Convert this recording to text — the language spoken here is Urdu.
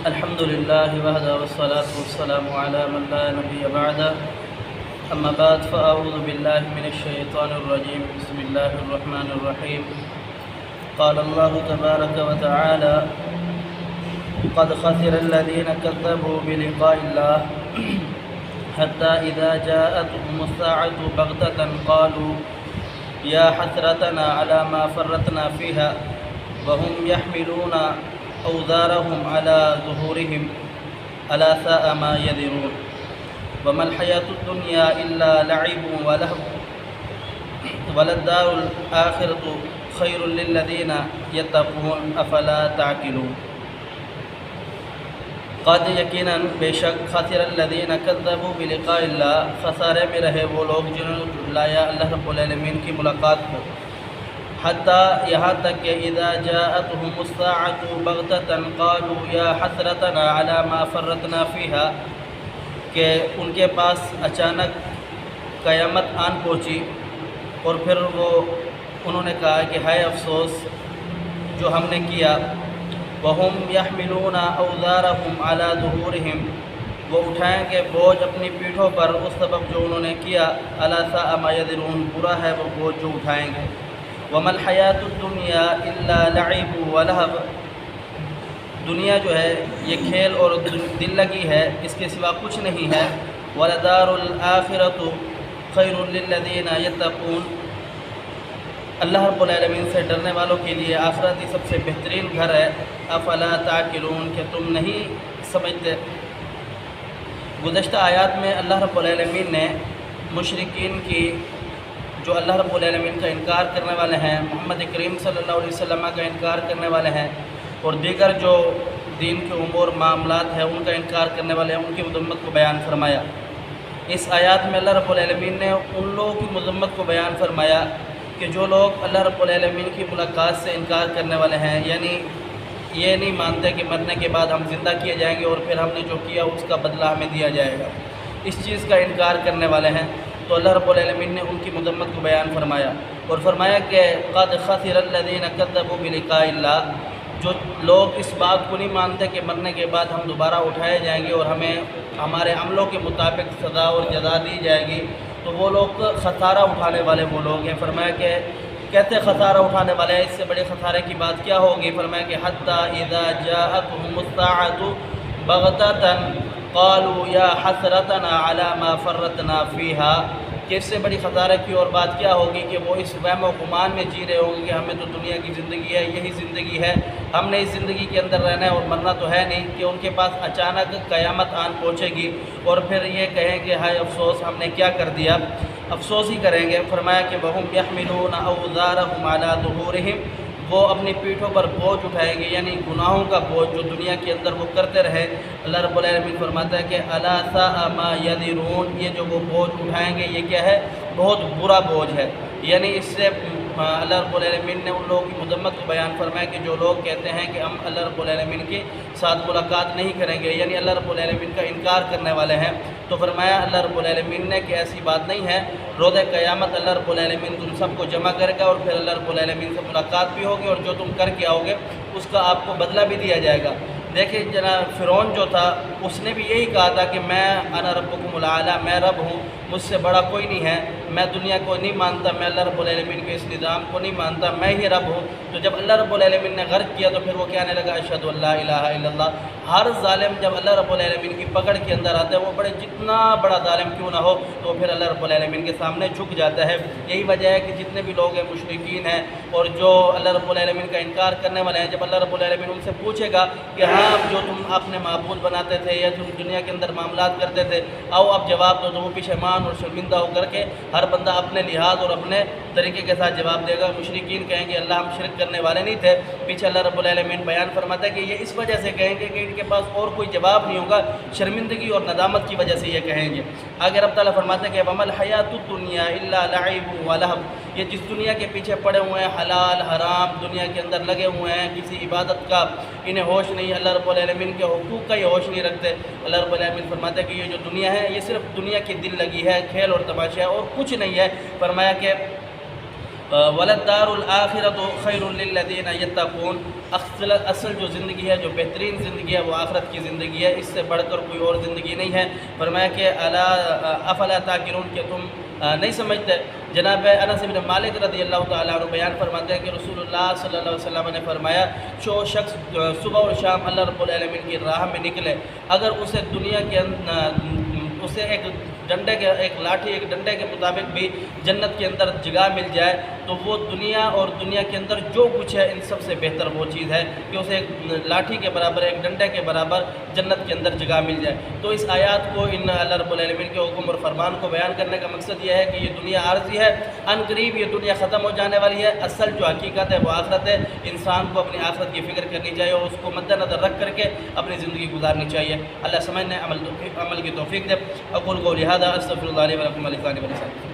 الحمد لله وحده والصلاة والسلام على من لا نبي بعده. أما بعد فأعوذ بالله من الشيطان الرجيم. بسم الله الرحمن الرحيم. قال الله تبارك وتعالى: قد خسر الذين كذبوا بلقاء الله حتى إذا جاءتهم الساعة بغتة قالوا يا حسرتنا على ما فرطنا فيها وهم يحملون أوزارهم على ظهورهم ألا ساء ما يذرون وما الحياة الدنيا إلا لعب ولهو وللدار الآخرة خير للذين يتقون أفلا تعقلون. قد یقیناً بے شک خاسر الذین کذبوا بلقاء اللہ، خسارے میں رہے وہ لوگ جنہوں نے جھٹلایا اللہ رب العالمین کی ملاقات کو، حتیٰ یہاں تک کہ اذا جاءتهم الساعة بغتة قالوا یا حسرتنا على ما فرطنا فيها، کہ ان کے پاس اچانک قیامت آن پہنچی اور پھر انہوں نے کہا کہ ہائے افسوس جو ہم نے کیا. وَهُمْ يَحْمِلُونَ أَوْزَارَهُمْ عَلَى ظُهُورِهِمْ، وہ اٹھائیں گے بوجھ اپنی پیٹھوں پر اس سبب جو انہوں نے کیا. أَلَا سَاءَ مَا يَذِرُونَ، برا ہے وہ بوجھ جو اٹھائیں گے. وَمَا الْحَيَاةُ الدُّنْيَا إِلَّا لَعِبٌ وَلَهْوٌ، دنیا جو ہے یہ کھیل اور دل لگی ہے، اس کے سوا کچھ نہیں ہے. وَلَدَارُ الْآخِرَةُ خَيْرٌ لِلَّذِينَ يَتَّقُونَ، اللہ رب العالمین سے ڈرنے والوں کے لیے آخرت ہی سب سے بہترین گھر ہے. افلا تعقلون، کہ تم نہیں سمجھتے. گزشتہ آیات میں اللہ رب العالمین نے مشرکین کی جو اللہ رب العالمین کا انکار کرنے والے ہیں، محمد کریم صلی اللہ علیہ وسلم کا انکار کرنے والے ہیں، اور دیگر جو دین کے امور معاملات ہیں ان کا انکار کرنے والے ہیں، ان کی مذمت کو بیان فرمایا. اس آیات میں اللہ رب العالمین نے ان لوگوں کی مذمت کو بیان فرمایا کہ جو لوگ اللہ رب العالمین کی ملاقات سے انکار کرنے والے ہیں، یعنی یہ نہیں مانتے کہ مرنے کے بعد ہم زندہ کیے جائیں گے اور پھر ہم نے جو کیا اس کا بدلہ ہمیں دیا جائے گا، اس چیز کا انکار کرنے والے ہیں. تو اللہ رب العالمین نے ان کی مذمت کو بیان فرمایا اور فرمایا کہ قد خسر الذین کذبوا بلقاء اللہ، جو لوگ اس بات کو نہیں مانتے کہ مرنے کے بعد ہم دوبارہ اٹھائے جائیں گے اور ہمیں ہمارے عملوں کے مطابق سزا اور جزا دی جائے گی، تو وہ لوگ خسارہ اٹھانے والے وہ لوگ ہیں. فرمایا کہ کہتے خسارہ اٹھانے والے ہیں، اس سے بڑے خسارے کی بات کیا ہوگی. فرمایا کہ حتیٰ اذا جاءتهم الساعة بغتة قالوا یا حسرتنا على ما فرطنا فيها، کہ اس سے بڑی خسارے کی اور بات کیا ہوگی کہ وہ اس وہم و گمان میں جی رہے ہوں گے کہ ہمیں تو دنیا کی زندگی ہے، یہی زندگی ہے، ہم نے اس زندگی کے اندر رہنا ہے اور مرنا تو ہے نہیں. کہ ان کے پاس اچانک قیامت آن پہنچے گی اور پھر یہ کہیں کہ ہائے افسوس ہم نے کیا کر دیا، افسوس ہی کریں گے. فرمایا کہ وَهُمْ يَحْمِلُونَ أَوْزَارَهُمْ عَلَى ظُهُورِهِمْ، وہ اپنی پیٹھوں پر بوجھ اٹھائیں گے، یعنی گناہوں کا بوجھ جو دنیا کے اندر وہ کرتے رہے. اللہ رب العالمین فرماتا ہے کہ أَلَا سَاءَ مَا يَذِرُونَ، یہ جو وہ بوجھ اٹھائیں گے یہ کیا ہے، بہت برا بوجھ ہے. یعنی اس سے اللہ رب العالمین نے ان لوگوں کی مذمت کو بیان فرمایا کہ جو لوگ کہتے ہیں کہ ہم اللہ رب العالمین کے ساتھ ملاقات نہیں کریں گے، یعنی اللہ رب العالمین کا انکار کرنے والے ہیں. تو فرمایا اللہ رب العالمین نے کہ ایسی بات نہیں ہے، روز قیامت اللہ رب العالمین تم سب کو جمع کرے گا اور پھر اللہ رب العالمین سے ملاقات بھی ہوگی اور جو تم کر کے آؤ گے اس کا آپ کو بدلہ بھی دیا جائے گا. دیکھیں جناب فرعون جو تھا اس نے بھی یہی کہا تھا کہ میں انا ربکم الاعلی، میں رب ہوں، مجھ سے بڑا کوئی نہیں ہے، میں دنیا کو نہیں مانتا، میں اللہ رب العالمین کے اس نظام کو نہیں مانتا، میں ہی رب ہوں. تو جب اللہ رب العالمین نے غرق کیا تو پھر وہ کہنے لگا اشہد ان لا الہ الا اللہ. ہر ظالم جب اللہ رب العالمین کی پکڑ کے اندر آتا ہے، وہ بڑے جتنا بڑا ظالم کیوں نہ ہو تو پھر اللہ رب العالمین کے سامنے جھک جاتا ہے. یہی وجہ ہے کہ جتنے بھی لوگ ہیں مشرکین ہیں اور جو اللہ رب العالمین کا انکار کرنے والے ہیں، جب اللہ رب العالمین ان سے پوچھے گا کہ ہاں جو تم اپنے معبود بناتے تھے یا تم دنیا کے اندر معاملات کرتے تھے، آؤ اب جواب دو، تو وہ پشیمان اور شرمندہ ہو کر کے ہر بندہ اپنے لحاظ اور اپنے طریقے کے ساتھ جواب دے گا. مشرکین کہیں گے اللہ ہم شرک کرنے والے نہیں تھے. پیچھے اللہ رب العالمین بیان فرماتا ہے کہ یہ اس وجہ سے کہیں گے کہ ان کے پاس اور کوئی جواب نہیں ہوگا، شرمندگی اور ندامت کی وجہ سے یہ کہیں گے. آگے رب تعالیٰ فرماتا ہے کہ وَمَا الْحَيَاةُ الدُّنْيَا إِلَّا لَعِبٌ وَلَهْوٌ، یہ جس دنیا کے پیچھے پڑے ہوئے ہیں، حلال حرام دنیا کے اندر لگے ہوئے ہیں، کسی عبادت کا انہیں ہوش نہیں، اللہ رب العالمین کے حقوق کا یہ ہوش نہیں رکھتے. اللہ رب العالمین فرماتا ہے کہ یہ جو دنیا ہے یہ صرف دنیا کی دل لگی ہے، کھیل اور تماشا ہے اور کچھ نہیں ہے. فرمایا کہ وَلَلدَّارُ الْآخِرَةُ خَيْرٌ لِلَّذِينَ يَتَّقُونَ، اصل جو زندگی ہے، جو بہترین زندگی ہے، وہ آخرت کی زندگی ہے، اس سے بڑھ کر کوئی اور زندگی نہیں ہے۔ فرمایا کہ افلا تعقلون، کہ تم نہیں سمجھتے۔ جناب انس بن مالک رضی اللہ تعالیٰ عنہ بیان فرماتے ہیں کہ رسول اللہ صلی اللہ علیہ وسلم نے فرمایا، جو شخص صبح اور شام اللہ رب العالمین کی راہ میں نکلے، اگر اسے دنیا کے اسے ایک لاٹھی ایک ڈنڈے کے مطابق بھی جنت کے اندر جگہ مل جائے، تو وہ دنیا اور دنیا کے اندر جو کچھ ہے ان سب سے بہتر وہ چیز ہے کہ اسے ایک لاٹھی کے برابر، ایک ڈنڈے کے برابر جنت کے اندر جگہ مل جائے۔ تو اس آیات کو، ان اللہ رب العالمین کے حکم اور فرمان کو بیان کرنے کا مقصد یہ ہے کہ یہ دنیا عارضی ہے، ان قریب یہ دنیا ختم ہو جانے والی ہے، اصل جو حقیقت ہے وہ آخرت ہے۔ انسان کو اپنی آخرت کی فکر کرنی چاہیے اور اس کو مد نظر رکھ کر کے اپنی زندگی گزارنی چاہیے۔ اللہ سمجھنے عمل کی توفیق دے۔ اقول قولی ھذا استغفر اللہ لی ولکم ولسائر المسلمین۔